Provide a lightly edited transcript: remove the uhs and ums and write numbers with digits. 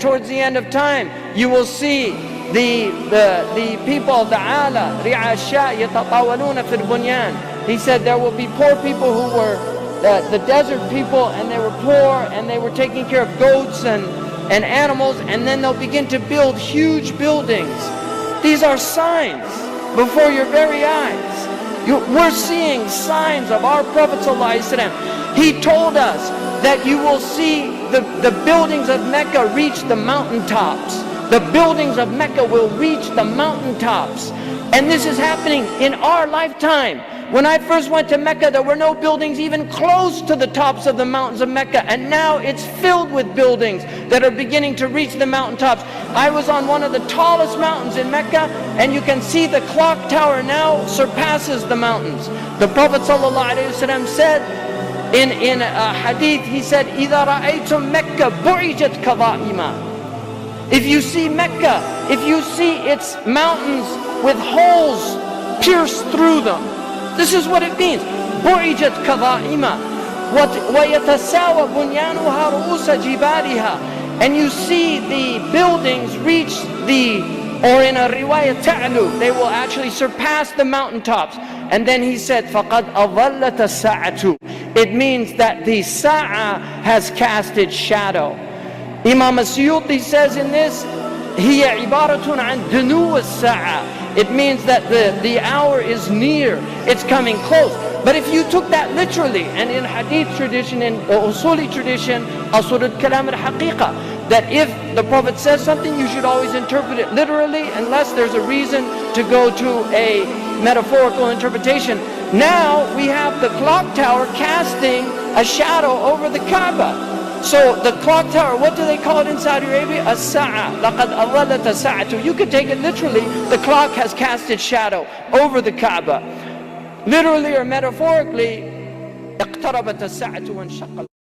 towards the end of time, you will see the people of the ala, ri'asha yatatawaluna fil bunyan. He said there will be poor people who were the desert people, and they were poor, and they were taking care of goats and animals, and then they'll begin to build huge buildings. These are signs before your very eyes. We're seeing signs of our Prophet ﷺ. He told us that you will see the buildings of Mecca reach the mountaintops. The buildings of Mecca will reach the mountaintops. And this is happening in our lifetime. When I first went to Mecca, there were no buildings even close to the tops of the mountains of Mecca, and now it's filled with buildings that are beginning to reach the mountaintops. I was on one of the tallest mountains in Mecca, and you can see the clock tower now surpasses the mountains. The Prophet ﷺ said in a hadith, he said, إِذَا رَأَيْتُمْ مَكَّةَ بُعِجَتْ كَظَائِمًا. If you see Mecca, if you see its mountains with holes pierced through them, this is what it means. بُعِجَتْ كَظَائِمًا وَيَتَسَاوَى بُنْيَانُهَا رُؤُوسَ جِبَالِهَا. And you see the buildings reach or in a riwayah ta'lu, they will actually surpass the mountaintops. And then he said, فَقَدْ أَظَلَّتَ السَّاعَةُ. It means that the sa'a has cast its shadow. Imam As-Suyuti says in this, هِيَ عِبَارَةٌ عَنْ دُنُوَ السَّاعَةِ. It means that the hour is near, it's coming close. But if you took that literally, and in hadith tradition, in usuli tradition, asur al-kalam al-haqiqa, that if the Prophet says something, you should always interpret it literally, unless there's a reason to go to a metaphorical interpretation. Now we have the clock tower casting a shadow over the Kaaba. So the clock tower, what do they call it in Saudi Arabia? As-sa'a. لَقَدْ أَظَلَّتَ السَّاعَةُ. You could take it literally, the clock has cast its shadow over the Kaaba. Literally or metaphorically, اقتربت الساعة وانشق